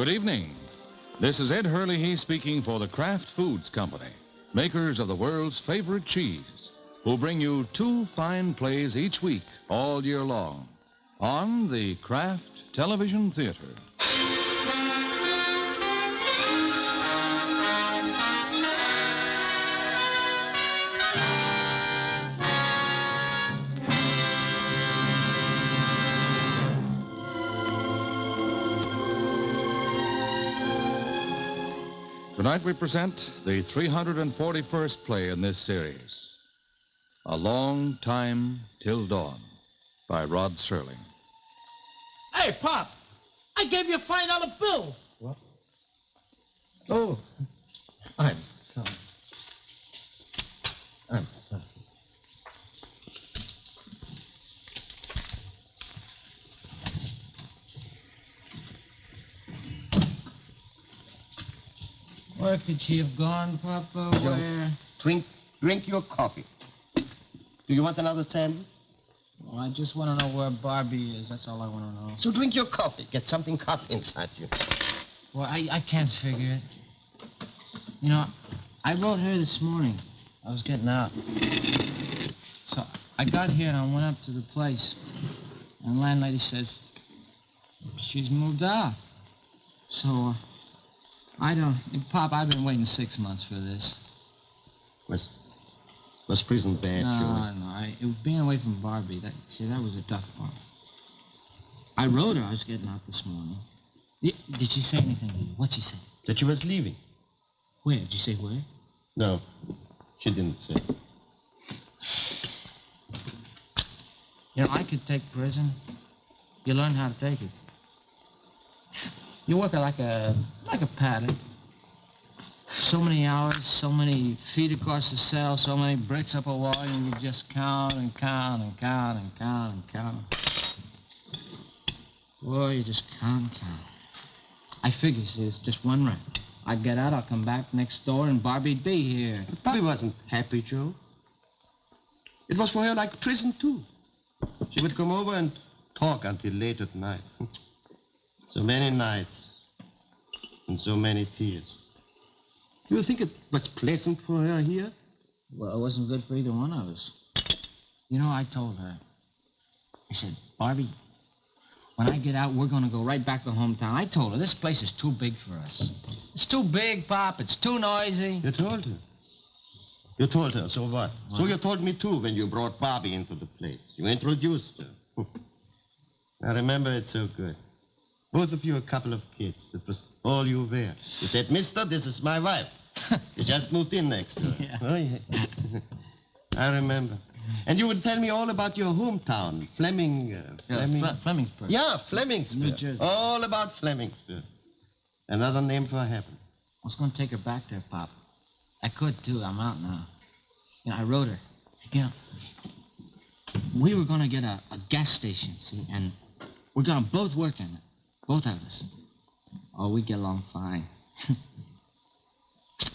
Good evening. This is Ed Hurley speaking for the Kraft Foods Company, makers of the world's favorite cheese, who bring you two fine plays each week, all year long, on the Kraft Television Theatre. Tonight we present the 341st play in this series, A Long Time Till Dawn, by Rod Serling. Hey, Pop, I gave you a $5 bill. What? Oh, I'm sorry. I'm sorry. Where could she have gone, Papa? Where? Drink your coffee. Do you want another sandwich? Well, I just want to know where Barbie is. That's all I want to know. So drink your coffee. Get something hot inside you. Well, I can't figure it. You know, I wrote her this morning. I was getting out. So I got here and I went up to the place. And the landlady says, she's moved out. So, I don't... Pop, I've been waiting 6 months for this. Was prison bad, No, it was being away from Barbie. That was a tough part. I wrote her I was getting out this morning. Did she say anything to you? What'd she say? That she was leaving. Where? Did you say where? No, she didn't say. You know, I could take prison. You learn how to take it. You work like a pattern. So many hours, so many feet across the cell, so many bricks up a wall, and you just count and count and count and count and count. Boy, you just count and count. I figure, see, it's just one run. I'd get out, I'll come back next door, and Barbie'd be here. But Barbie wasn't happy, Joe. It was for her like prison, too. She would come over and talk until late at night. So many nights and so many tears. Do you think it was pleasant for her here? Well, it wasn't good for either one of us. You know, I told her. I said, Barbie, when I get out, we're going to go right back to hometown. I told her, this place is too big for us. It's too big, Pop. It's too noisy. You told her? You told her, so what? So you told me, too, when you brought Barbie into the place. You introduced her. I remember it so good. Both of you a couple of kids. That was all you were. You said, mister, this is my wife. You just moved in next door. Yeah. Oh, yeah. I remember. And you would tell me all about your hometown, Flemingsburg. Yeah, Flemingsburg. New Jersey. All about Flemingsburg. Another name for heaven. I was going to take her back there, Pop. I could, too. I'm out now. You know, I wrote her. You know, we were going to get a gas station, see, and we're going to both work in it. Both of us. Oh, we get along fine.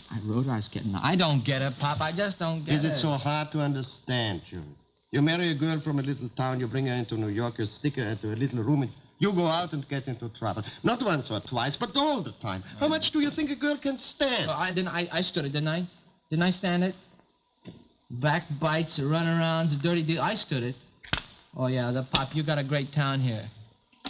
I wrote her I was getting... I don't get it, Pop. I just don't get it. Is it so hard to understand, Joe? You marry a girl from a little town, you bring her into New York, you stick her into a little room, and you go out and get into trouble. Not once or twice, but all the time. How much do you think a girl can stand? Well, I stood it, didn't I? Didn't I stand it? Backbites, runarounds, dirty deal. I stood it. Oh, yeah, Pop, you got a great town here.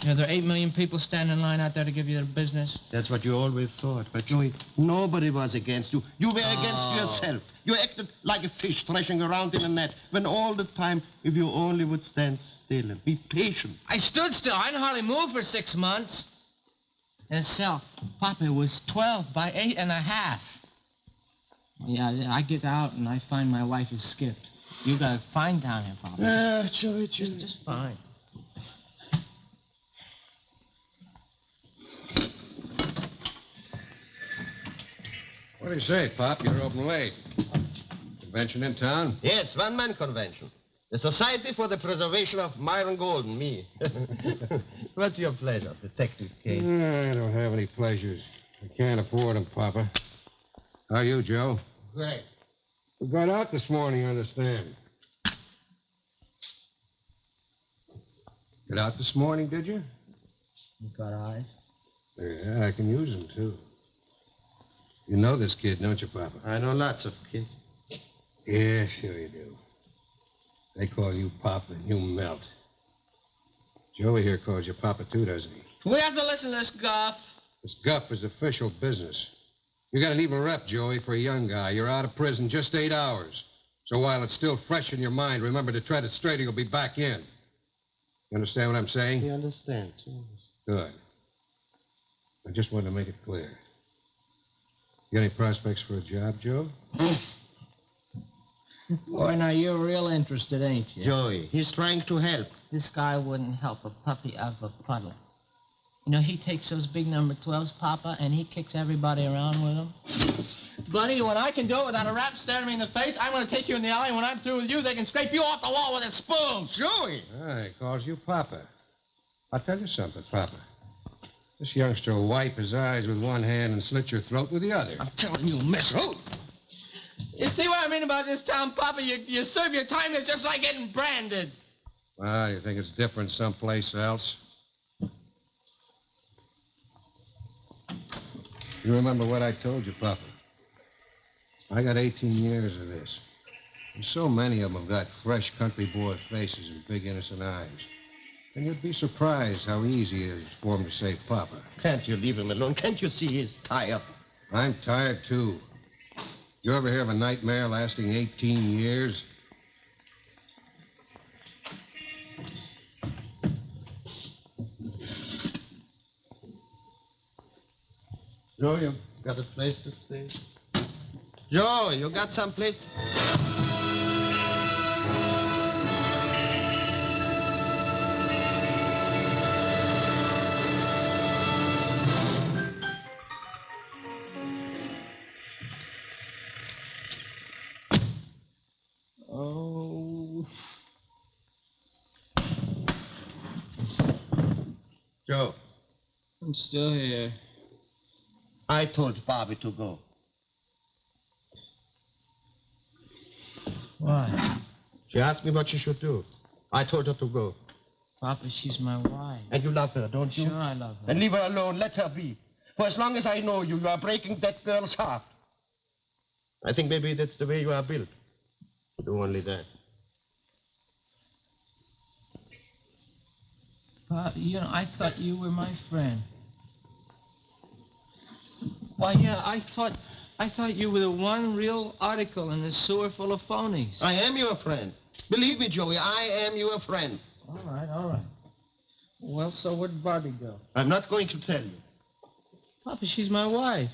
You know, there are 8 million people standing in line out there to give you their business. That's what you always thought. But, Joey, nobody was against you. You were against yourself. You acted like a fish thrashing around in a net, when all the time, if you only would stand still and be patient. I stood still. I didn't hardly move for 6 months. And itself, Papa, was 12 by 8.5. Yeah, I get out and I find my wife is skipped. You got a fine town here, Papa. Joey. Just fine. What do you say, Pop? You're open late. Convention in town? Yes, one-man convention. The Society for the Preservation of Myron Gold and me. What's your pleasure, Detective Case? I don't have any pleasures. I can't afford them, Papa. How are you, Joe? Great. We got out this morning, you understand. Get out this morning, did you? You got eyes? Yeah, I can use them, too. You know this kid, don't you, Papa? I know lots of kids. Yeah, sure you do. They call you Papa, and you melt. Joey here calls you Papa, too, doesn't he? We have to listen to this guff. This guff is official business. You got an even rep, Joey, for a young guy. You're out of prison just 8 hours. So while it's still fresh in your mind, remember to tread it straight or you'll be back in. You understand what I'm saying? He understands. Good. I just wanted to make it clear. You got any prospects for a job, Joe? Boy, now you're real interested, ain't you? Joey, he's trying to help. This guy wouldn't help a puppy out of a puddle. You know, he takes those big number 12s, Papa, and he kicks everybody around with them. Buddy, when I can do it without a rap staring me in the face, I'm going to take you in the alley, and when I'm through with you, they can scrape you off the wall with a spoon. Joey! He calls you Papa. I'll tell you something, Papa. This youngster will wipe his eyes with one hand and slit your throat with the other. I'm telling you, mister. You see what I mean about this town, Papa? You serve your time, it's just like getting branded. Well, you think it's different someplace else? You remember what I told you, Papa? I got 18 years of this. And so many of them have got fresh country boy faces and big innocent eyes. And you'd be surprised how easy it is for them to say Papa. Can't you leave him alone? Can't you see he's tired? I'm tired, too. You ever hear of a nightmare lasting 18 years? Joe, you got a place to stay? Joe, you got some place? Oh. Joe, I'm still here. I told Bobby to go. Why? She asked me what she should do. I told her to go. Papa, she's my wife. And you love her, don't you? Sure, I love her. Then leave her alone. Let her be. For as long as I know you, you are breaking that girl's heart. I think maybe that's the way you are built. Do only that. Papa, you know, I thought you were my friend. Why, yeah, I thought you were the one real article in the sewer full of phonies. I am your friend. Believe me, Joey, I am your friend. All right. Well, so where'd Barbie go? I'm not going to tell you. Papa, she's my wife.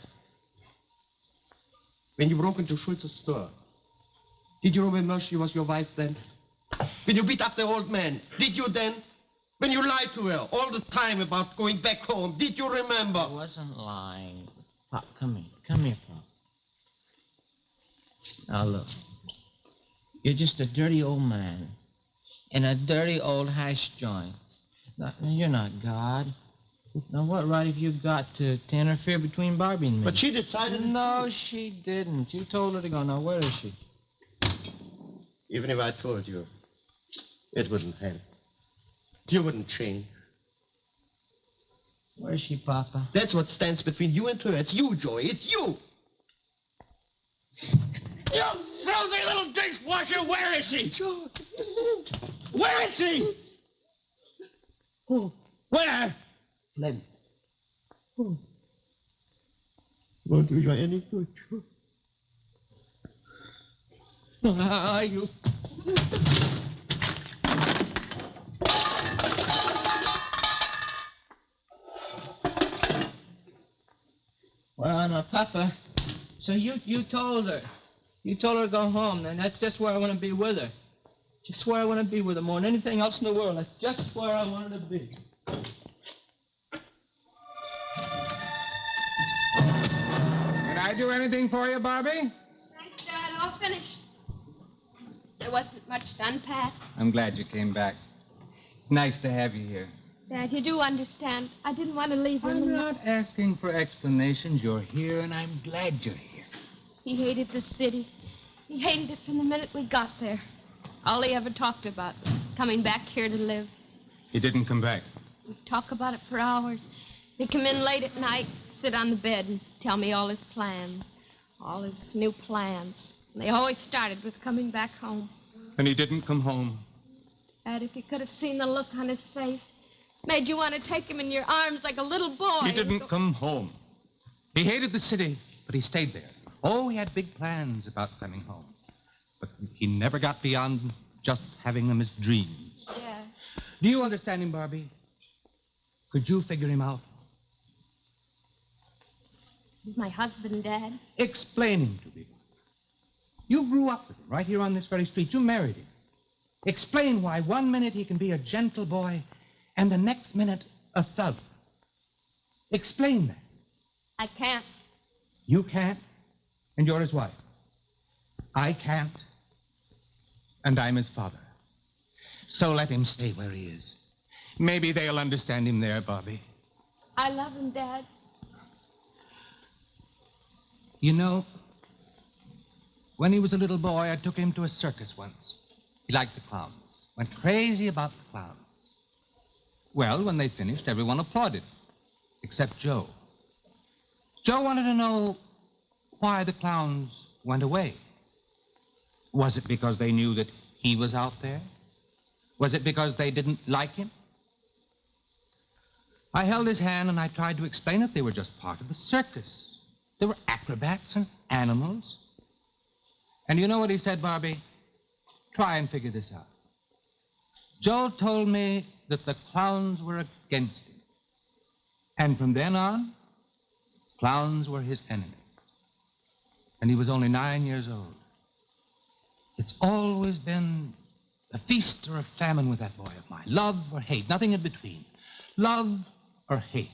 When you broke into Schultz's store, did you remember she was your wife then? When you beat up the old man, did you then? When you lied to her all the time about going back home, did you remember? I wasn't lying. Pop, come here, Pop. Now, look. You're just a dirty old man in a dirty old hash joint. Now, you're not God. Now, what right have you got to interfere between Barbie and me? But she decided... No, she didn't. You told her to go. Now, where is she? Even if I told you, it wouldn't help. You wouldn't change. Where is she, Papa? That's what stands between you and her. It's you, Joey. It's you. You filthy little dishwasher! Where is she? Where is she? Who? Where? Len. Who? Won't do you any good, Joe. You... Well, now, Papa, so you told her. You told her to go home, then. That's just where I want to be with her. Just where I want to be with her more than anything else in the world. That's just where I want her to be. Can I do anything for you, Bobby? Thanks, Dad. All finished. There wasn't much done, Pat. I'm glad you came back. It's nice to have you here. Dad, you do understand. I didn't want to leave him. I'm not asking for explanations. You're here, and I'm glad you're here. He hated the city. He hated it from the minute we got there. All he ever talked about was coming back here to live. He didn't come back. We'd talk about it for hours. He'd come in late at night, sit on the bed and tell me all his plans, all his new plans. And they always started with coming back home. And he didn't come home. Dad, if you could have seen the look on his face, made you want to take him in your arms like a little boy. He didn't come home. He hated the city, but he stayed there. Oh, he had big plans about coming home. But he never got beyond just having them as dreams. Yeah. Do you understand him, Barbie? Could you figure him out? He's my husband, Dad. Explain him to me. You grew up with him right here on this very street. You married him. Explain why 1 minute he can be a gentle boy and the next minute a thug. Explain that. I can't. You can't, and you're his wife. I can't, and I'm his father. So let him stay where he is. Maybe they'll understand him there, Bobby. I love him, Dad. You know, when he was a little boy, I took him to a circus once. He liked the clowns, went crazy about the clowns. Well, when they finished, everyone applauded, except Joe. Joe wanted to know why the clowns went away. Was it because they knew that he was out there? Was it because they didn't like him? I held his hand and I tried to explain that they were just part of the circus. They were acrobats and animals. And you know what he said, Barbie? Try and figure this out. Joe told me that the clowns were against him. And from then on, clowns were his enemies. And he was only 9 years old. It's always been a feast or a famine with that boy of mine. Love or hate, nothing in between. Love or hate.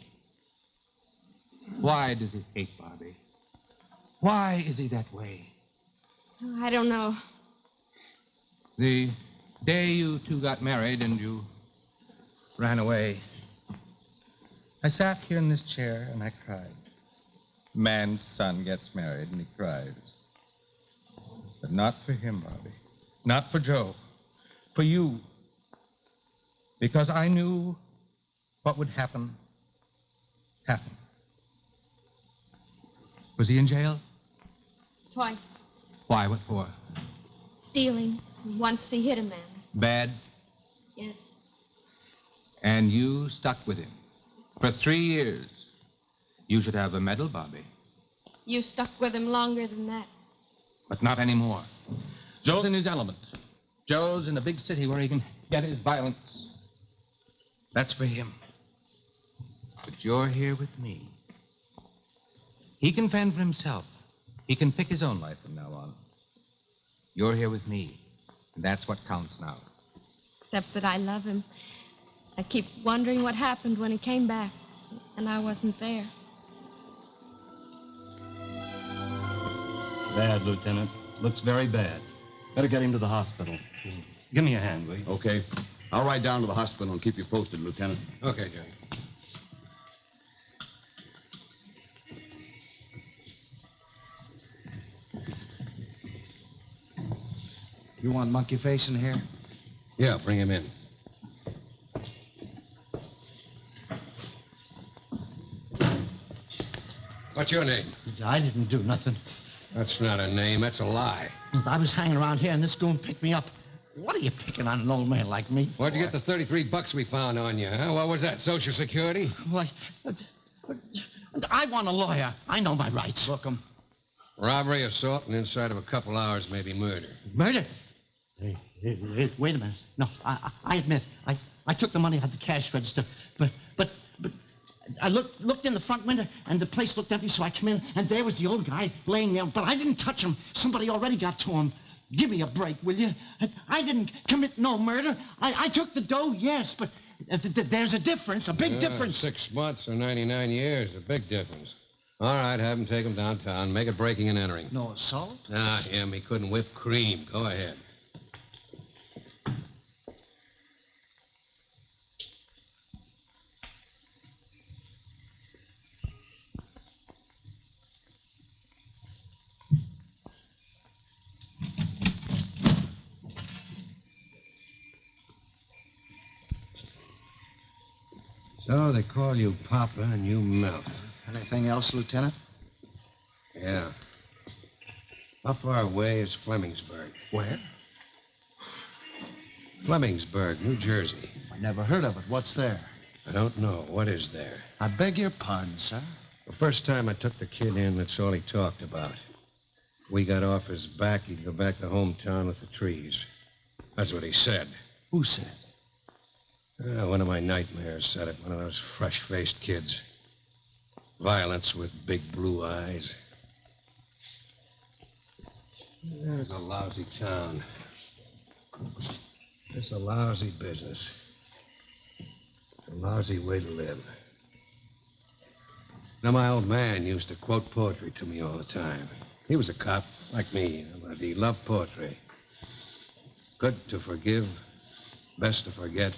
Why does he hate Barbie? Why is he that way? Oh, I don't know. The day you two got married and you ran away, I sat here in this chair and I cried. Man's son gets married and he cries. But not for him, Bobby. Not for Joe. For you. Because I knew what would happen. Happen. Was he in jail? Twice. Why? What for? Stealing. Once he hit a man. Bad? Yes. And you stuck with him. For 3 years. You should have a medal, Bobby. You stuck with him longer than that. But not anymore. Joe's in his element. Joe's in a big city where he can get his violence. That's for him. But you're here with me. He can fend for himself. He can pick his own life from now on. You're here with me. And that's what counts now. Except that I love him. I keep wondering what happened when he came back. And I wasn't there. Bad, Lieutenant. Looks very bad. Better get him to the hospital. Give me a hand, will you? Okay. I'll ride down to the hospital and keep you posted, Lieutenant. Okay, Johnny. You want Monkey Face in here? Yeah, bring him in. What's your name? I didn't do nothing. That's not a name. That's a lie. I was hanging around here, and this goon picked me up. What are you picking on an old man like me? Where'd you get the 33 bucks we found on you, huh? What was that, Social Security? Why, I want a lawyer. I know my rights. Book 'em. Robbery, assault, and inside of a couple hours, maybe murder. Murder? Hey, wait a minute. No, I admit, I took the money out of the cash register, but I looked in the front window, and the place looked empty, so I come in, and there was the old guy laying there, but I didn't touch him. Somebody already got to him. Give me a break, will you? I didn't commit no murder. I took the dough, yes, but there's a difference, a big difference. 6 months or 99 years, a big difference. All right, have him take him downtown. Make it breaking and entering. No assault? Ah, him. He couldn't whip cream. Go ahead. So they call you Papa and you melt. Anything else, Lieutenant? Yeah. How far away is Flemingsburg? Where? Flemingsburg, New Jersey. I never heard of it. What's there? I don't know. What is there? I beg your pardon, sir. The first time I took the kid in, that's all he talked about. If we got off his back, he'd go back to hometown with the trees. That's what he said. Who said? One of my nightmares said it. One of those fresh-faced kids. Violence with big blue eyes. There's a lousy town. It's a lousy business. A lousy way to live. Now, my old man used to quote poetry to me all the time. He was a cop, like me, but he loved poetry. Good to forgive, best to forget.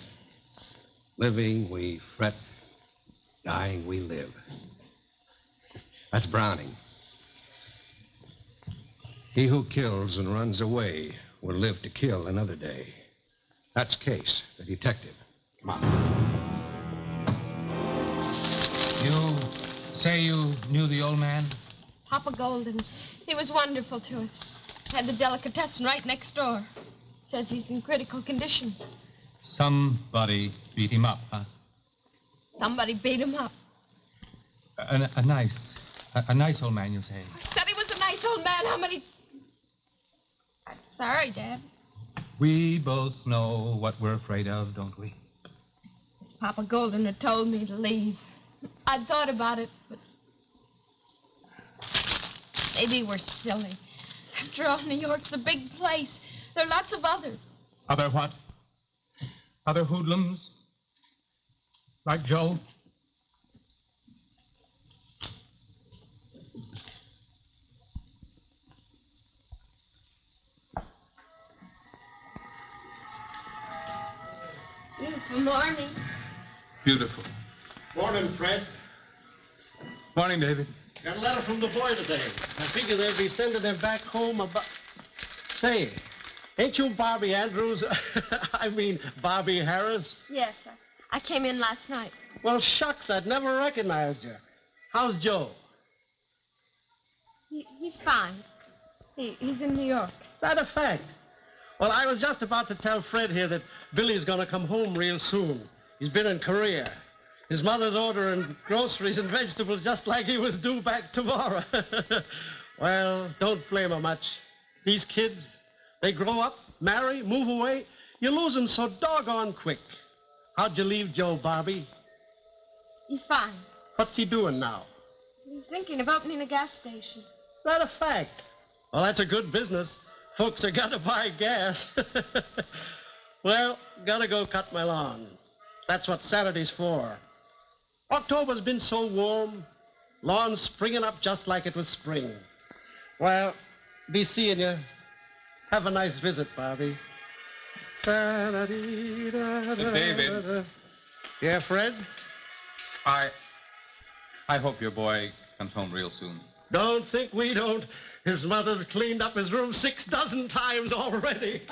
Living, we fret. Dying, we live. That's Browning. He who kills and runs away will live to kill another day. That's Case, the detective. Come on. You say you knew the old man? Papa Golden. He was wonderful to us. Had the delicatessen right next door. Says he's in critical condition. Somebody beat him up, huh? Somebody beat him up. A nice old man, you say? Said he was a nice old man. How many... I'm sorry, Dad. We both know what we're afraid of, don't we? It's Papa Golden that told me to leave. I'd thought about it, but... maybe we're silly. After all, New York's a big place. There are lots of others. Other what? Other hoodlums? Like Joe? Beautiful morning. Beautiful. Morning, Fred. Morning, David. Got a letter from the boy today. I figure they'll be sending him back home about... Say, ain't you Bobby Andrews? I mean, Bobby Harris? Yes, sir. I came in last night. Well, shucks, I'd never recognized you. How's Joe? He's fine. He's in New York. That a fact? Well, I was just about to tell Fred here that Billy's going to come home real soon. He's been in Korea. His mother's ordering groceries and vegetables just like he was due back tomorrow. Well, don't blame him much. These kids, they grow up, marry, move away. You lose them so doggone quick. How'd you leave Joe, Bobby? He's fine. What's he doing now? He's thinking of opening a gas station. That a fact? Well, that's a good business. Folks are gonna buy gas. Well, gotta go cut my lawn. That's what Saturday's for. October's been so warm. Lawn's springing up just like it was spring. Well, be seeing you. Have a nice visit, Bobby. David. Yeah, Fred? I hope your boy comes home real soon. Don't think we don't. His mother's cleaned up his room 6 dozen times already.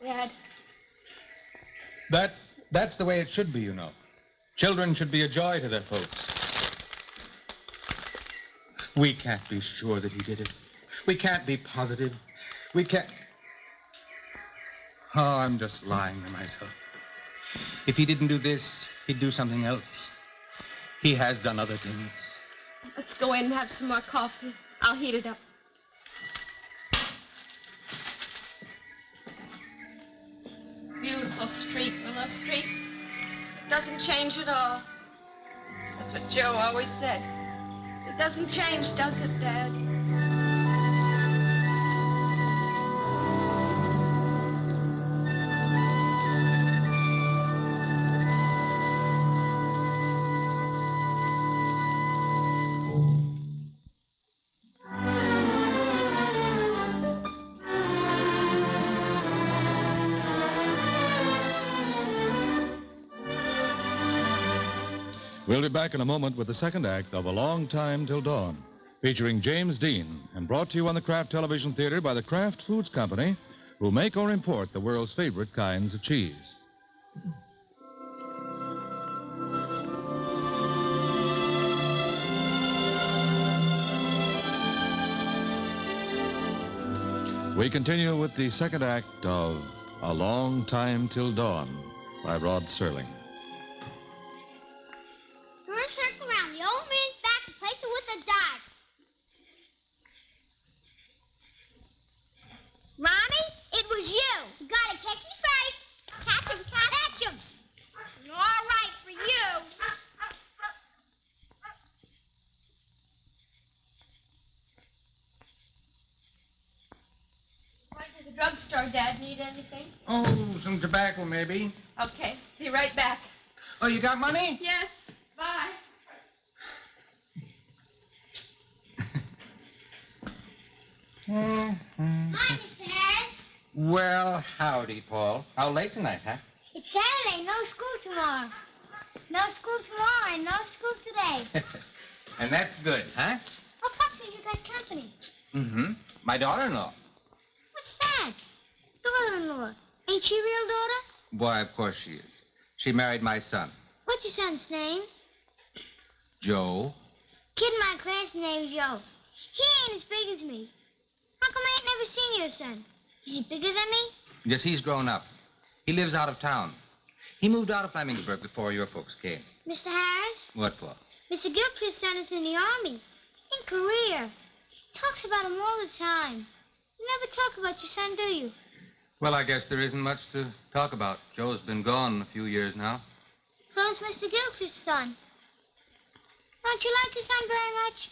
Dad. That's the way it should be, you know. Children should be a joy to their folks. We can't be sure that he did it. We can't be positive. We can't... Oh, I'm just lying to myself. If he didn't do this, he'd do something else. He has done other things. Let's go in and have some more coffee. I'll heat it up. Beautiful street, Willow Street. Doesn't change at all. That's what Joe always said. It doesn't change, does it, Dad? We'll be back in a moment with the second act of A Long Time Till Dawn, featuring James Dean, and brought to you on the Kraft Television Theatre by the Kraft Foods Company, who make or import the world's favorite kinds of cheese. We continue with the second act of A Long Time Till Dawn by Rod Serling. Turn around. The old man's back and place it with a dart. Mommy, it was you. You gotta catch me first. Catch him, catch him. All right for you. Right to the drugstore, Dad. Need anything? Oh, some tobacco, maybe. Okay. Be right back. Oh, you got money? Yes. Bye. Hi, Mr. Harris. Well, howdy, Paul. How late tonight, huh? It's Saturday. No school tomorrow. No school tomorrow and no school today. And that's good, huh? Oh, Poppy, you got company. Mm-hmm. My daughter-in-law. What's that? Daughter-in-law. Ain't she real daughter? Why, of course she is. She married my son, What's your son's name? Joe. Kid in my class named Joe. He ain't as big as me. How come I ain't never seen your son? Is he bigger than me? Yes, he's grown up. He lives out of town. He moved out of Flemingbrook before your folks came. Mr. Harris? What for? Mr. Gilchrist sent us in the army. In Korea. He talks about him all the time. You never talk about your son, do you? Well, I guess there isn't much to talk about. Joe's been gone a few years now. So's Mr. Gilchrist's son. Don't you like your son very much?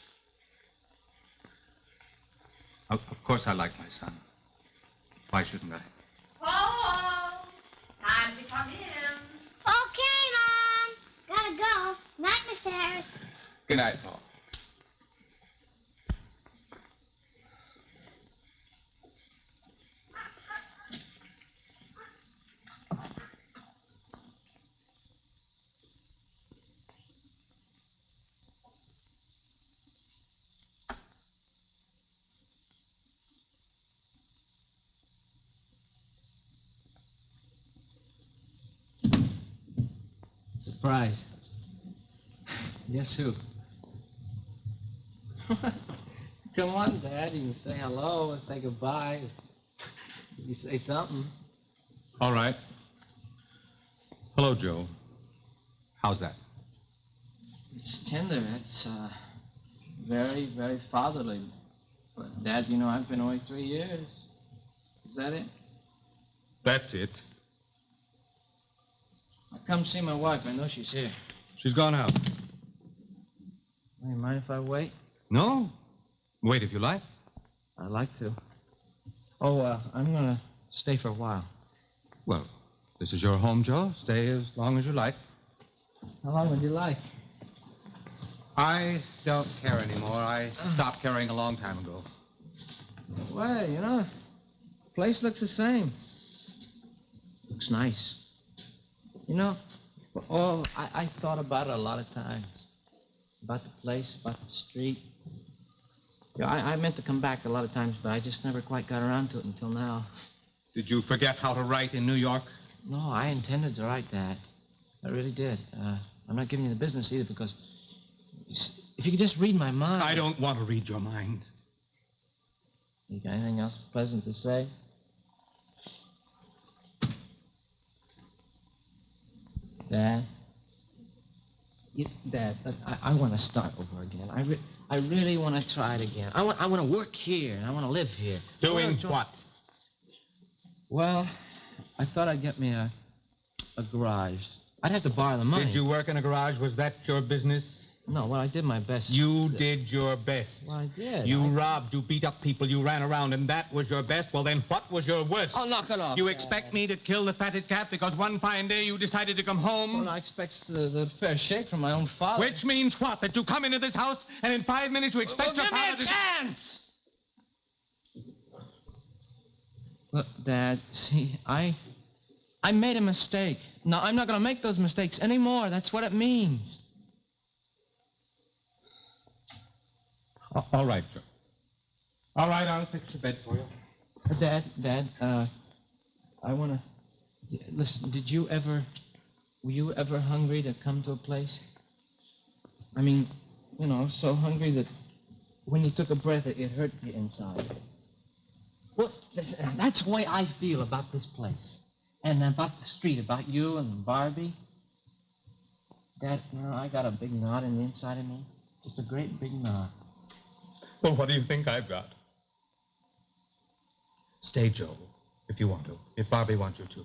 Of course I like my son. Why shouldn't I? Oh, time to come in. Okay, Mom. Gotta go. Night, Mr. Harris. Good night, Paul. Surprise. Guess who? Come on, Dad. You can say hello and say goodbye. You say something. All right. Hello, Joe. How's that? It's tender. It's very, very fatherly. But, Dad, you know, I've been away 3 years. Is that it? That's it. I'll come see my wife. I know she's here. She's gone out. Hey, mind if I wait? No? Wait if you like. I'd like to. Oh, I'm going to stay for a while. Well, this is your home, Joe. Stay as long as you like. How long would you like? I don't care anymore. I stopped caring a long time ago. Well, you know, the place looks the same. Looks nice. You know, I thought about it a lot of times. About the place, about the street. You know, I meant to come back a lot of times, but I just never quite got around to it until now. Did you forget how to write in New York? No, I intended to write that. I really did. I'm not giving you the business either because if you could just read my mind. I don't want to read your mind. You got anything else pleasant to say? Dad? Dad, I want to start over again. I really want to try it again. I want to work here, and I want to live here. Doing what? Well, I thought I'd get me a garage. I'd have to borrow the money. Did you work in a garage? Was that your business? No, well, I did my best. You did your best. Well, I did. You robbed, you beat up people, you ran around, and that was your best? Well, then what was your worst? Oh, knock it off. You expect me to kill the fatted calf because one fine day you decided to come home? Well, I expect the fair shake from my own father. Which means what? That you come into this house and in 5 minutes you expect your father to... Give me a chance! Look, Dad, see, I made a mistake. No, I'm not going to make those mistakes anymore. That's what it means. All right, Joe. All right, I'll fix the bed for you. Dad, I want to... Listen, were you ever hungry to come to a place? I mean, you know, so hungry that when you took a breath, it hurt you inside. What? Listen, that's the way I feel about this place. And about the street, about you and Barbie. Dad, I got a big knot in the inside of me. Just a great big knot. Well, what do you think I've got? Stay, Joe, if you want to. If Barbie wants you to.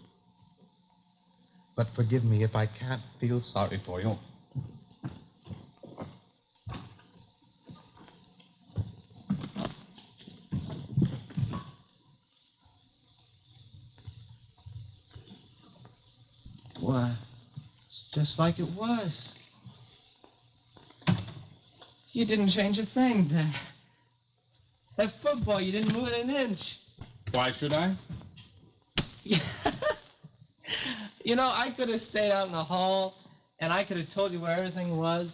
But forgive me if I can't feel sorry for you. Why, it's just like it was. You didn't change a thing, Dad. That football, you didn't move it an inch. Why should I? I could have stayed out in the hall, and I could have told you where everything was.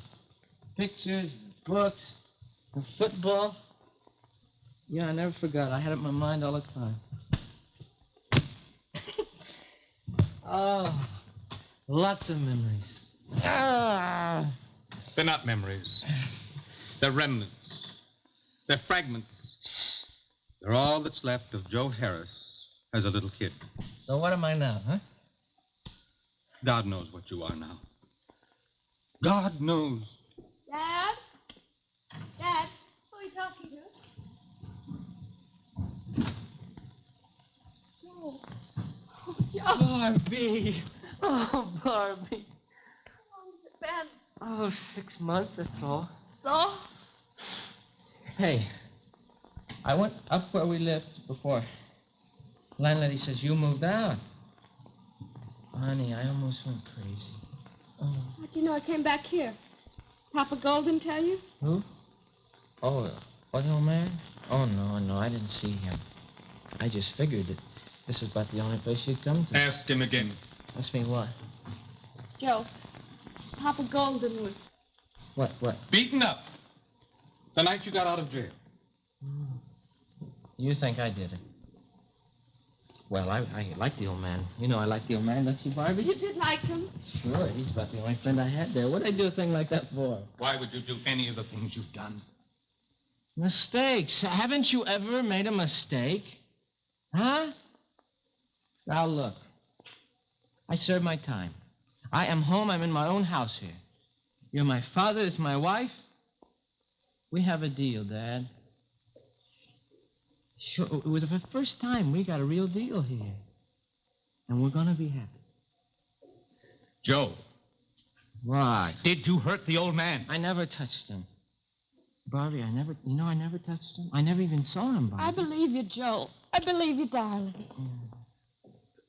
Pictures, books, the football. Yeah, I never forgot. I had it in my mind all the time. Oh, lots of memories. They're not memories. They're remnants. They're fragments. They're all that's left of Joe Harris as a little kid. So what am I now, huh? God knows what you are now. God knows. Dad? Dad, who are you talking to? Joe. Oh, Joe. Barbie. Oh, Barbie. How long has it been? Oh, 6 months, that's all. So? Hey, I went up where we lived before. Landlady says you moved out. Honey, I almost went crazy. Oh. How do you know I came back here? Papa Golden tell you? Who? Oh, what old man? Oh, no, I didn't see him. I just figured that this is about the only place you'd come to. Ask him again. Ask me what? Joe, Papa Golden was... What? Beaten up. The night you got out of jail. You think I did it? Well, I like the old man. You know I like the old man, don't you, Barbie? You did like him? Sure, he's about the only friend I had there. What'd I do a thing like that for? Why would you do any of the things you've done? Mistakes. Haven't you ever made a mistake? Huh? Now, look. I served my time. I am home. I'm in my own house here. You're my father. It's my wife. We have a deal, Dad. Sure, it was the first time we got a real deal here. And we're going to be happy. Joe. Why? Did you hurt the old man? I never touched him. Barbie, I never touched him. I never even saw him, Barbie. I believe you, Joe. I believe you, darling.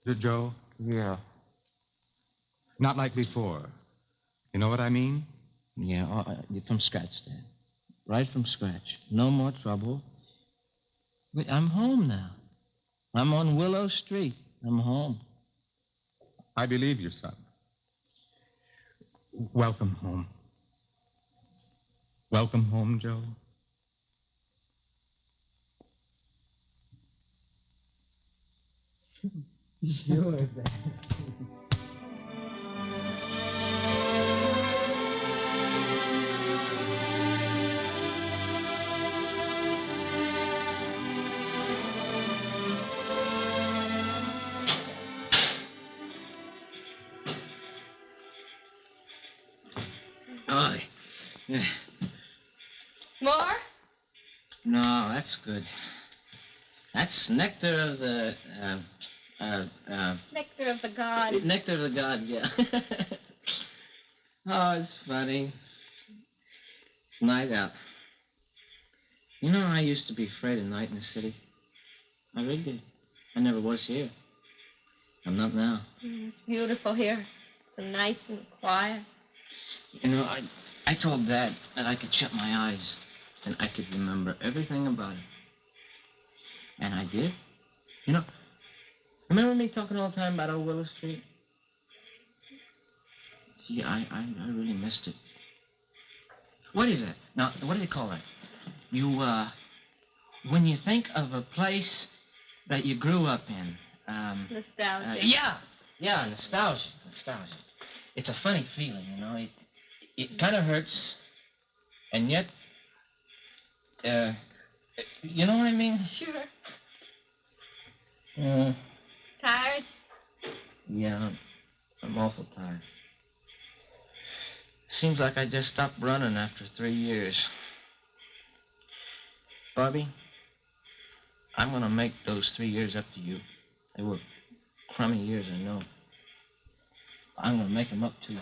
Did Joe? Yeah. Not like before. You know what I mean? Yeah, from scratch, Dad. Right from scratch. No more trouble. But I'm home now. I'm on Willow Street. I'm home. I believe you, son. Welcome home. Welcome home, Joe. Sure, Dad. Oh, yeah. More? No, that's good. That's nectar of the, Nectar of the gods. nectar of the gods, yeah. Oh, it's funny. It's night out. You know, I used to be afraid of night in the city. I really did. I never was here. I'm not now. It's beautiful here. So nice and quiet. You know, I told Dad that I could shut my eyes and I could remember everything about it. And I did. You know, remember me talking all the time about old Willow Street? Gee, I really missed it. What is that? Now, what do they call that? You, when you think of a place that you grew up in, Nostalgia. Yeah, nostalgia. It's a funny feeling, you know. It kind of hurts, and yet, you know what I mean? Sure. Tired? Yeah, I'm awful tired. Seems like I just stopped running after 3 years. Barbie, I'm going to make those 3 years up to you. They were crummy years, I know. I'm going to make them up to you.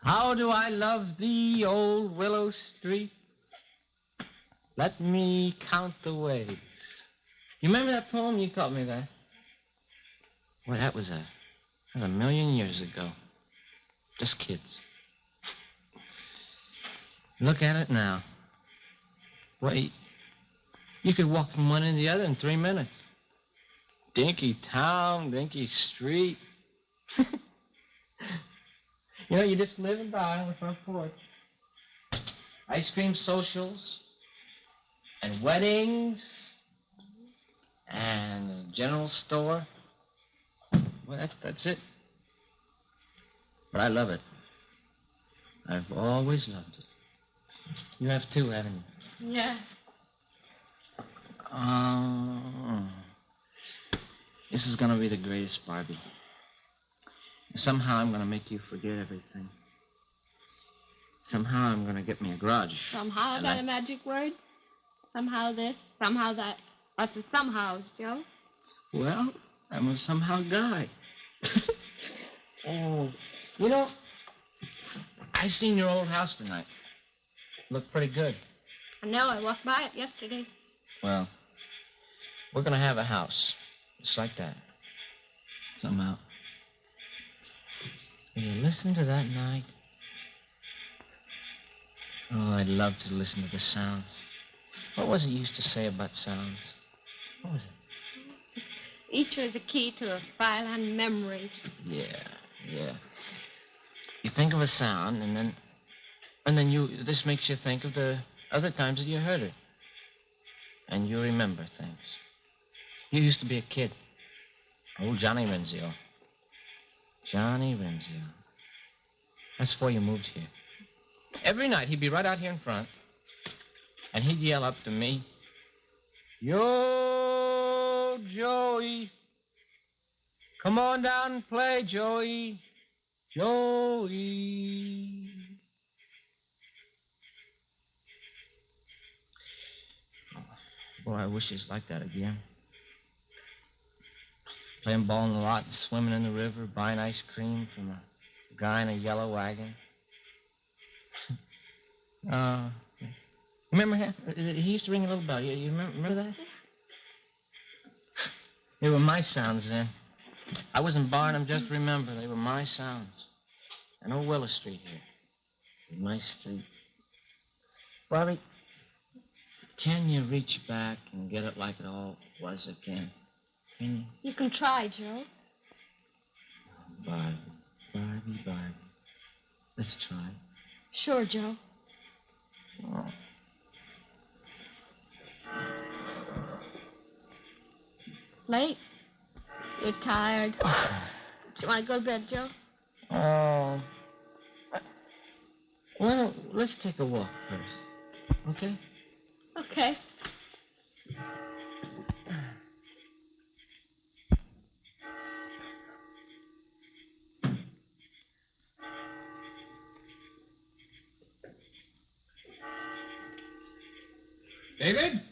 How do I love thee, old Willow Street? Let me count the ways. You remember that poem? You taught me that. Well, that was a million years ago. Just kids. Look at it now. Wait, you could walk from one end to the other in 3 minutes. Dinky town, dinky street. You know, you just live and die on the front porch. Ice cream socials, and weddings, and a general store. Well, that's it. But I love it. I've always loved it. You have too, haven't you? Yeah. This is going to be the greatest, Barbie. Somehow I'm going to make you forget everything. Somehow I'm going to get me a grudge. Somehow, that a magic word? Somehow this, somehow that. What's the somehows, Joe? Well, I'm a somehow guy. Oh, you know, I seen your old house tonight. Looked pretty good. I know, I walked by it yesterday. Well, we're going to have a house. Just like that. Somehow. Will you listen to that night? Oh, I'd love to listen to the sound. What was it you used to say about sounds? What was it? Each was a key to a file on memories. Yeah. You think of a sound, and then this makes you think of the other times that you heard it. And you remember things. You used to be a kid. Old Johnny Renzio. Johnny Renzio. That's before you moved here. Every night, he'd be right out here in front, and he'd yell up to me, "Yo, Joey. Come on down and play, Joey. Joey." Boy, I wish it was like that again. Playing ball in the lot, swimming in the river, buying ice cream from a guy in a yellow wagon. Remember him? He used to ring a little bell. You remember that? They were my sounds then. I wasn't born them, just remember. They were my sounds. And old Willow Street here. My street. Bobby, can you reach back and get it like it all was again? Can you? You can try, Joe. Barbie. Let's try. Sure, Joe. Oh. Late? You're tired. Do you want to go to bed, Joe? Oh. Well, let's take a walk first. Okay? Okay. David?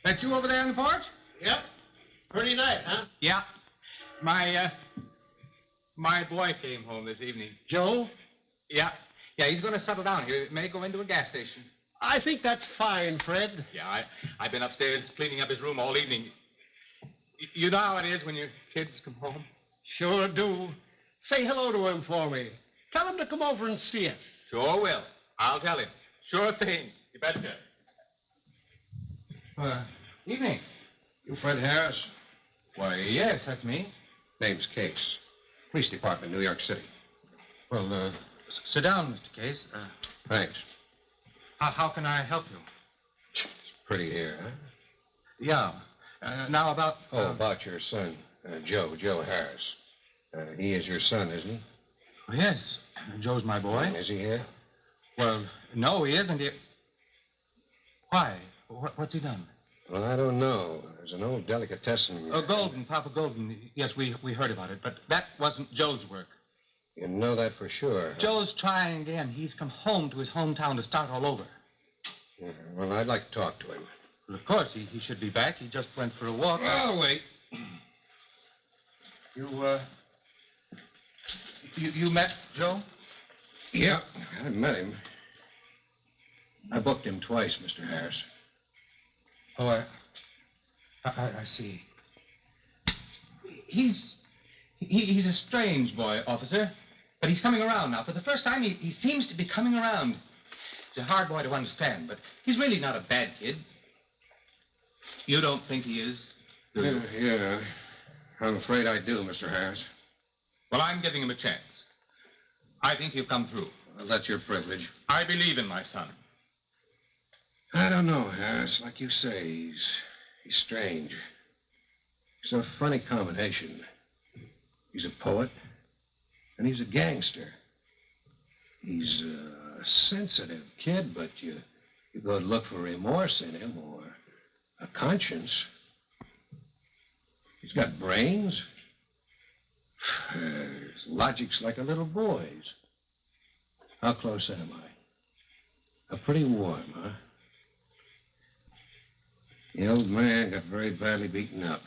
That you over there on the porch? Yep. Pretty night, huh? Yeah. My boy came home this evening. Joe? Yeah, he's going to settle down here. May go into a gas station. I think that's fine, Fred. Yeah, I've been upstairs cleaning up his room all evening. You know how it is when your kids come home? Sure do. Say hello to him for me. Tell him to come over and see us. Sure will. I'll tell him. Sure thing. You betcha. Evening. You Fred Harris? Why, yes, that's me. Name's Case. Police Department, New York City. Well, sit down, Mr. Case. Thanks. How can I help you? It's pretty here, huh? Yeah. Now about... about your son, Joe Harris. He is your son, isn't he? Oh, yes. Joe's my boy. Is he here? Well, no, he isn't. Why? What's he done? Well, I don't know. There's an old delicatessen. Oh, Golden, Papa Golden. Yes, we heard about it, but that wasn't Joe's work. You know that for sure. Joe's trying again. He's come home to his hometown to start all over. Yeah, well, I'd like to talk to him. Well, of course, he should be back. He just went for a walk. Oh, wait. You met Joe? Yeah, I met him. I booked him twice, Mr. Harris. Oh, I see. He's a strange boy, officer. But he's coming around now. For the first time, he seems to be coming around. He's a hard boy to understand, but he's really not a bad kid. You don't think he is? Do you? Yeah. I'm afraid I do, Mr. Harris. Well, I'm giving him a chance. I think he'll come through. Well, that's your privilege. I believe in my son. I don't know, Harris. Like you say, he's strange. It's a funny combination. He's a poet, and he's a gangster. He's a sensitive kid, but you go to look for remorse in him or a conscience. He's got brains. His logic's like a little boy's. How close am I? Pretty warm, huh? The old man got very badly beaten up.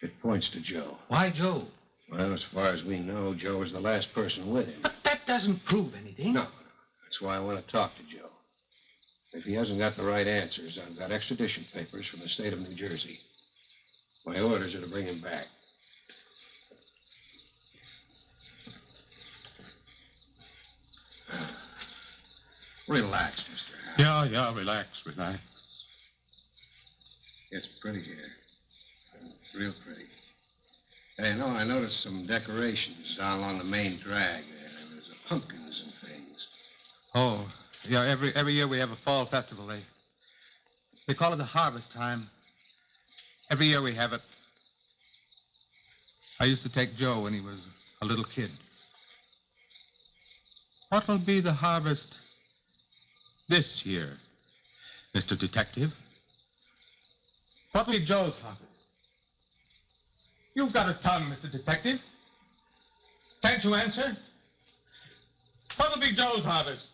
It points to Joe. Why Joe? Well, as far as we know, Joe was the last person with him. But that doesn't prove anything. No. That's why I want to talk to Joe. If he hasn't got the right answers, I've got extradition papers from the state of New Jersey. My orders are to bring him back. Relax, Mr. Harris. Yeah, relax. It's pretty here. It's real pretty. Hey, no, I noticed some decorations down along the main drag there. There's pumpkins and things. Oh, yeah, every year we have a fall festival. They call it the harvest time. Every year we have it. I used to take Joe when he was a little kid. What will be the harvest this year, Mr. Detective? What will be Joe's harvest? You've got a tongue, Mr. Detective. Can't you answer? What will be Joe's harvest?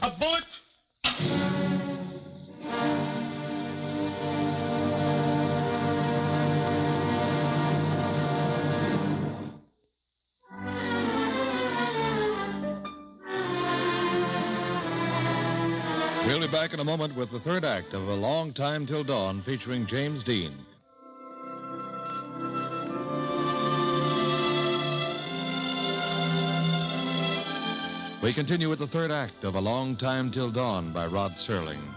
A bullet? We'll be back in a moment with the third act of A Long Time Till Dawn, featuring James Dean. We continue with the third act of A Long Time Till Dawn by Rod Serling.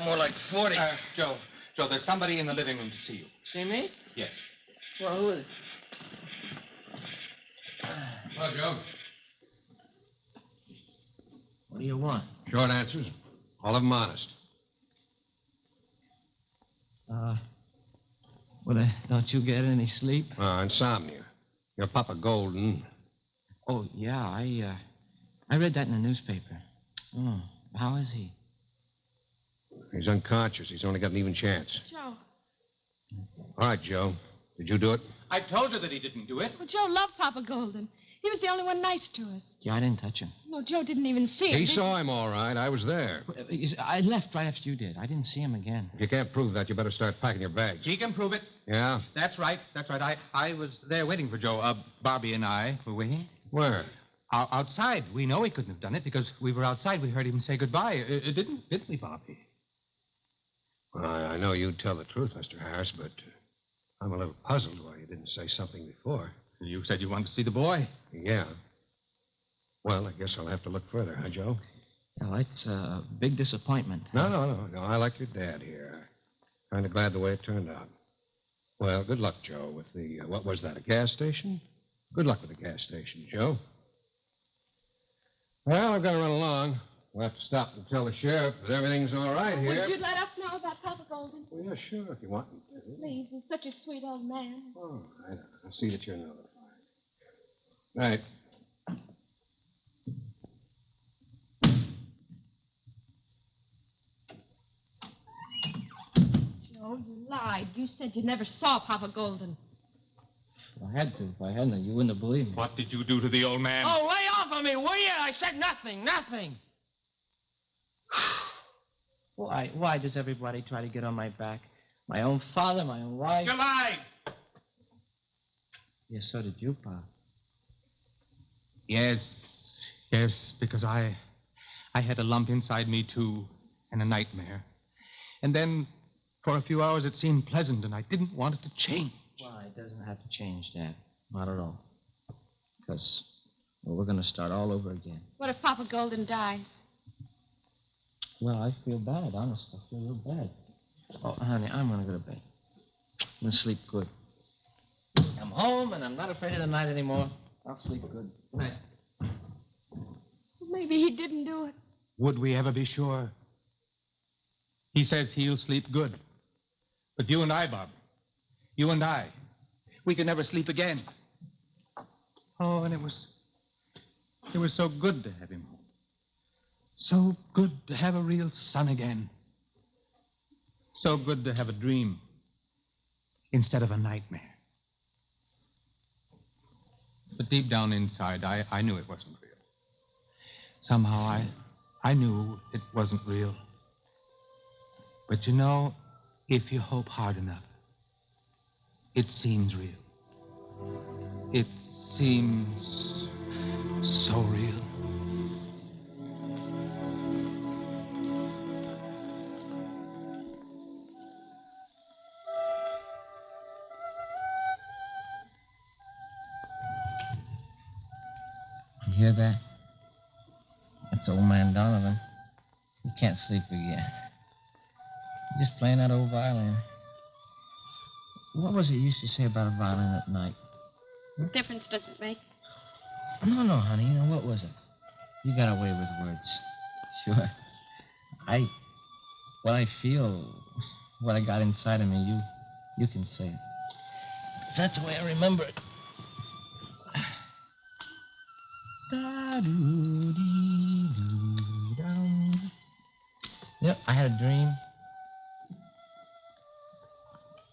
More like 40. Joe, there's somebody in the living room to see you. See me? Yes. Well, who is it? Hello, Joe. What do you want? Short answers. All of them honest. Well, don't you get any sleep? Insomnia. Your Papa Golden. Oh, yeah, I read that in the newspaper. Oh, how is he? He's unconscious. He's only got an even chance. Joe. All right, Joe. Did you do it? I told you that he didn't do it. Well, Joe loved Papa Golden. He was the only one nice to us. Yeah, I didn't touch him. No, Joe didn't even see him. He saw him, all right. I was there. I left right after you did. I didn't see him again. If you can't prove that, you better start packing your bags. He can prove it. Yeah? That's right. I was there waiting for Joe. Barbie and I were waiting. Where? Outside. We know he couldn't have done it because we were outside. We heard him say goodbye. Didn't we, Barbie? Well, I know you'd tell the truth, Mr. Harris, but I'm a little puzzled why you didn't say something before. You said you wanted to see the boy. Yeah. Well, I guess I'll have to look further, huh, Joe? Well, it's a big disappointment. No. I like your dad here. Kind of glad the way it turned out. Well, good luck, Joe, with the, what was that, a gas station? Good luck with the gas station, Joe. Well, I've got to run along. We'll have to stop and tell the sheriff that everything's all right here. Would you let us know about Papa Golden? Well, yeah, sure, if you want me to. Please, he's such a sweet old man. Oh, I know. I'll see that you're notified. Right. Joe, you lied. You said you never saw Papa Golden. I had to. If I hadn't, you wouldn't have believed me. What did you do to the old man? Oh, lay off of me, will you? I said nothing. Why does everybody try to get on my back? My own father, my own wife. You lied! Yes, so did you, Pop. Yes, because I had a lump inside me, too, and a nightmare. And then, for a few hours, it seemed pleasant, and I didn't want it to change. Why, it doesn't have to change, Dad. Not at all. Because, well, we're going to start all over again. What if Papa Golden dies? Well, I feel bad, honest. I feel real bad. Oh, honey, I'm going to go to bed. I'm going to sleep good. I'm home, and I'm not afraid of the night anymore. I'll sleep good. Good night. Maybe he didn't do it. Would we ever be sure? He says he'll sleep good. But you and I, Bob, you and I, we could never sleep again. Oh, and it was so good to have him home. So good to have a real son again. So good to have a dream instead of a nightmare. But deep down inside, I knew it wasn't real. Somehow I knew it wasn't real. But you know, if you hope hard enough, it seems real. It seems so real. You hear that? That's old man Donovan. He can't sleep again. He's just playing that old violin. What was it you used to say about a violin at night? What difference does it make? No, honey. You know, what was it? You got away with words. Sure. What I feel, what I got inside of me, you can say it. 'Cause that's the way I remember it. Da-doo-dee-doo-dum. Yep, I had a dream.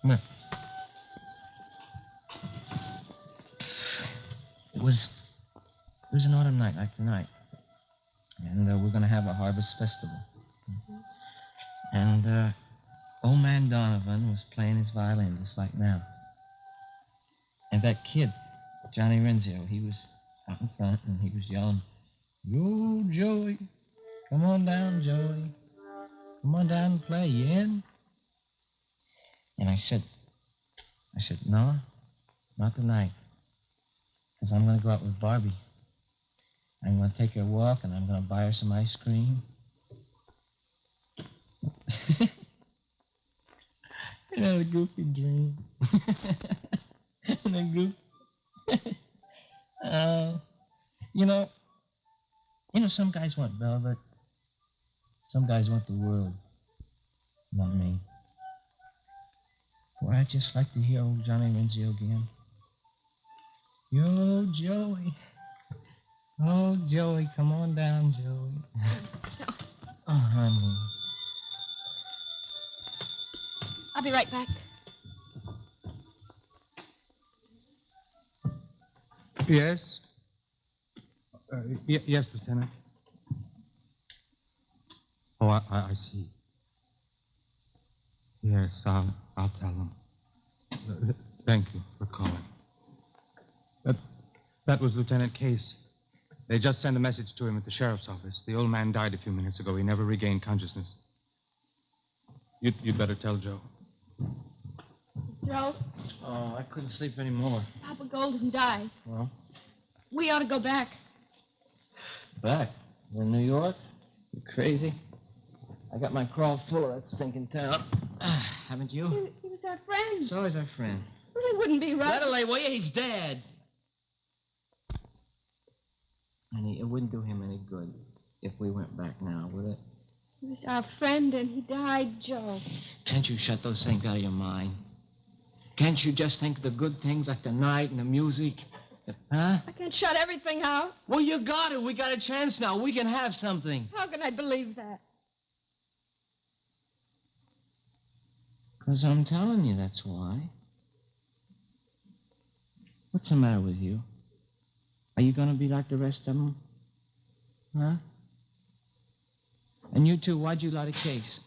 Come here. It was an autumn night like tonight. And we're going to have a harvest festival. And old man Donovan was playing his violin just like now. And that kid, Johnny Renzio, he was out in front and he was yelling, "Yo, Joey, come on down, Joey. Come on down and play, you in?" And I said, "No, not tonight. Because I'm going to go out with Barbie. I'm going to take her a walk, and I'm going to buy her some ice cream." And had a goofy dream. And a goofy... You know, some guys want velvet. Some guys want the world. Not me. Boy, I'd just like to hear old Johnny Renzio again. Yo, Joey. Oh, Joey, come on down, Joey. Oh, honey. I'll be right back. Yes? Yes, Lieutenant. Oh, I see. Yes, I'll tell them. Thank you for calling. That was Lieutenant Case. They just sent a message to him at the sheriff's office. The old man died a few minutes ago. He never regained consciousness. You'd better tell Joe. Joe, Oh, I couldn't sleep anymore. Papa Golden died. Well? We ought to go back. Back? We're in New York? You crazy? I got my crawl full of that stinking town. Haven't you? He was our friend. So is our friend. Well, it wouldn't be right. Let her lay, will you? He's dead. Honey, it wouldn't do him any good if we went back now, would it? He was our friend, and he died, Joe. Can't you shut those things out of your mind? Can't you just think of the good things like the night and the music? Huh? I can't shut everything out. Well, you got it. We got a chance now. We can have something. How can I believe that? Because I'm telling you, that's why. What's the matter with you? Are you going to be like the rest of them? Huh? And you two, why'd you light a case?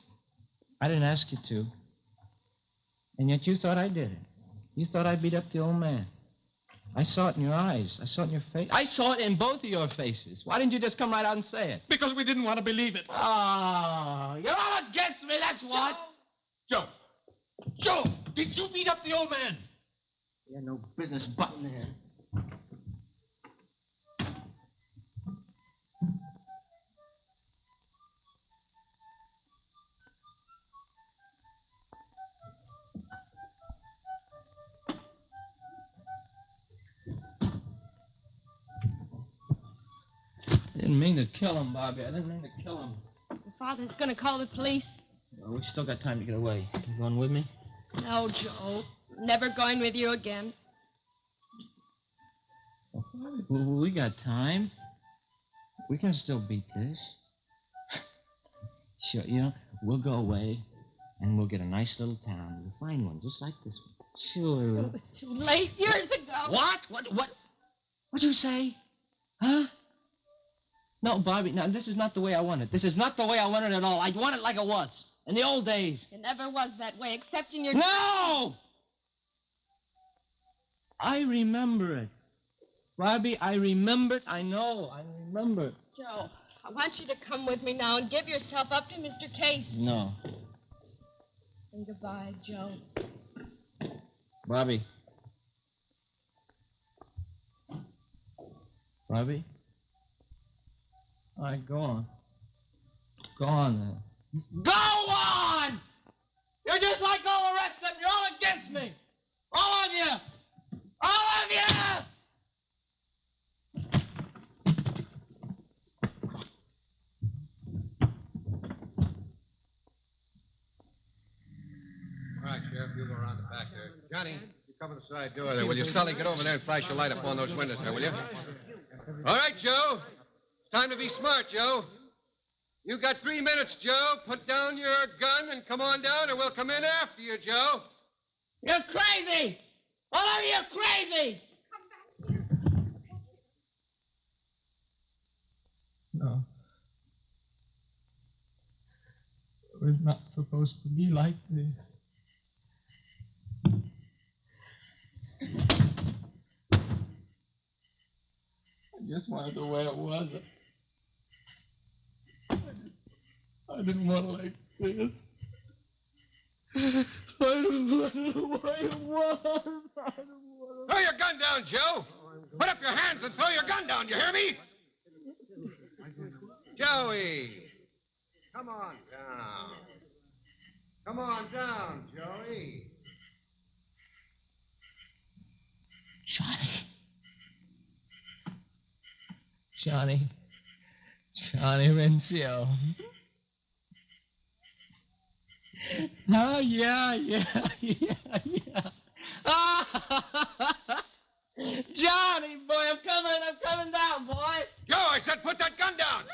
I didn't ask you to. And yet you thought I did it. You thought I beat up the old man. I saw it in your eyes. I saw it in your face. I saw it in both of your faces. Why didn't you just come right out and say it? Because we didn't want to believe it. Oh, you're all against me, that's what. Joe! Joe! Did you beat up the old man? You had no business butting there. I didn't mean to kill him, Bobby. I didn't mean to kill him. Your father's going to call the police. Well, we still got time to get away. You going with me? No, Joe. Never going with you again. We got time. We can still beat this. Sure, you know, we'll go away, and we'll get a nice little town. We'll find one just like this one. Sure. It was too late years ago. What? What'd you say? Huh? No, Bobby, no, this is not the way I want it. This is not the way I want it at all. I want it like it was. In the old days. It never was that way, except in your... No! I remember it. Bobby, I remember it. I know. I remember it. Joe, I want you to come with me now and give yourself up to Mr. Case. No. And goodbye, Joe. Bobby. Bobby? All right, go on. Go on, then. Go on! You're just like all the rest of them. You're all against me. All of you. All of you! All right, Sheriff, you go around the back there. Johnny, you cover the side door there, will you? Sully, get over there and flash your light up on those windows there, will you? All right, Joe. It's time to be smart, Joe. You got 3 minutes, Joe. Put down your gun and come on down, and we'll come in after you, Joe. You're crazy! All of you are crazy! No. It was not supposed to be like this. I just wanted the way it was. I didn't want it like this. I don't want it the way it was. Throw your gun down, Joe. Put up your hands and throw your gun down. You hear me? Joey. Come on down. Come on down, Joey. Johnny Rencio. Oh, yeah. Johnny, boy, I'm coming down, boy. Joe, I said put that gun down.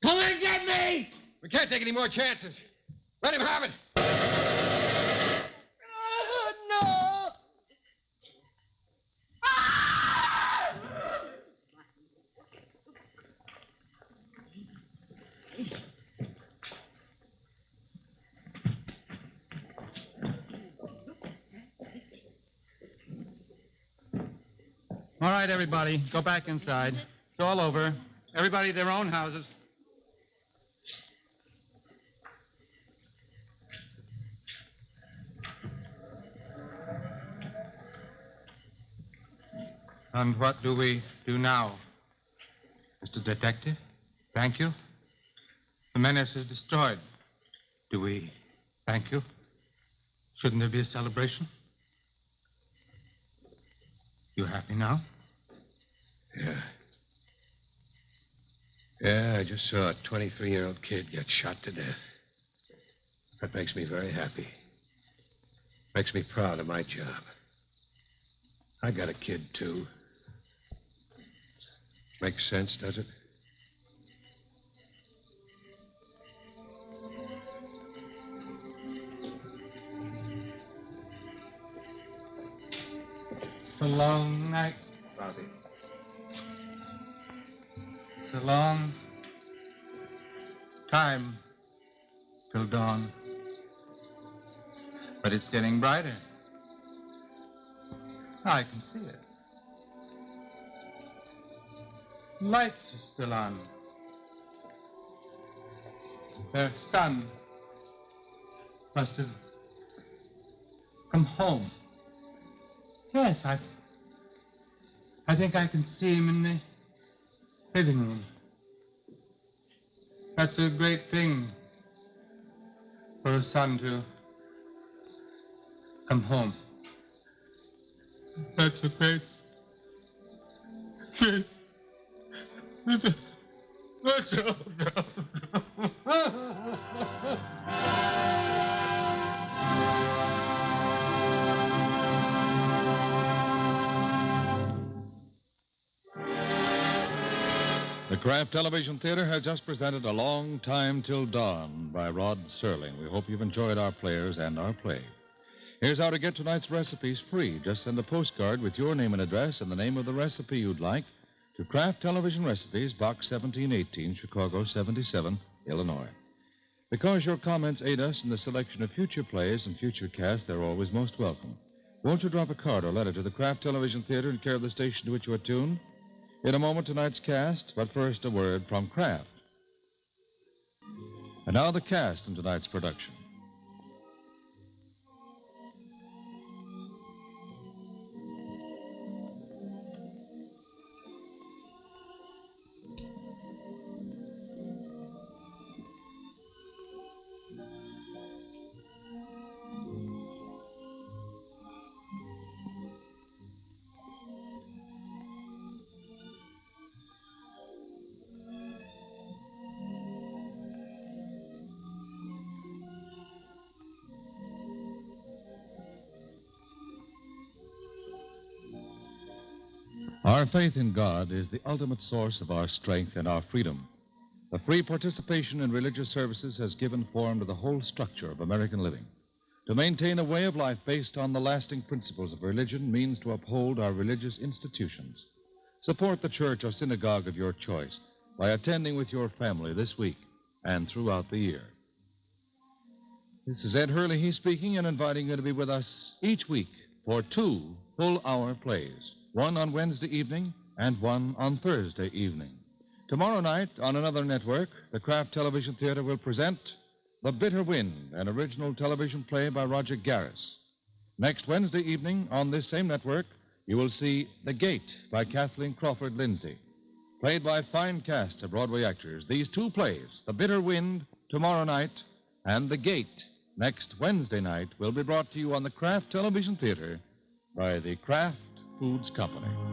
Come and get me! We can't take any more chances. Let him have it. No! All right, everybody, go back inside. It's all over. Everybody their own houses. And what do we do now? Mr. Detective, thank you. The menace is destroyed. Do we thank you? Shouldn't there be a celebration? You happy now? Yeah. Yeah, I just saw a 23-year-old kid get shot to death. That makes me very happy. Makes me proud of my job. I got a kid, too. Makes sense, does it? It's a long night, Bobby. It's a long time till dawn. But it's getting brighter. I can see it. Lights are still on. Their son must have come home. Yes, I think I can see him in the living room. That's a great thing for a son to come home. That's a great thing. The Kraft Television Theatre has just presented A Long Time Till Dawn by Rod Serling. We hope you've enjoyed our players and our play. Here's how to get tonight's recipes free. Just send a postcard with your name and address and the name of the recipe you'd like to Kraft Television Recipes, Box 1718, Chicago 77, Illinois. Because your comments aid us in the selection of future plays and future casts, they're always most welcome. Won't you drop a card or letter to the Kraft Television Theatre in care of the station to which you are tuned? In a moment, tonight's cast, but first a word from Kraft. And now the cast in tonight's production. Our faith in God is the ultimate source of our strength and our freedom. The free participation in religious services has given form to the whole structure of American living. To maintain a way of life based on the lasting principles of religion means to uphold our religious institutions. Support the church or synagogue of your choice by attending with your family this week and throughout the year. This is Ed Hurley speaking and inviting you to be with us each week for 2 full-hour plays. One on Wednesday evening and one on Thursday evening. Tomorrow night on another network, the Kraft Television Theatre will present The Bitter Wind, an original television play by Roger Garris. Next Wednesday evening on this same network, you will see The Gate by Kathleen Crawford Lindsay. Played by fine casts of Broadway actors, these 2 plays, The Bitter Wind tomorrow night and The Gate next Wednesday night, will be brought to you on the Kraft Television Theatre by the Kraft Foods Company.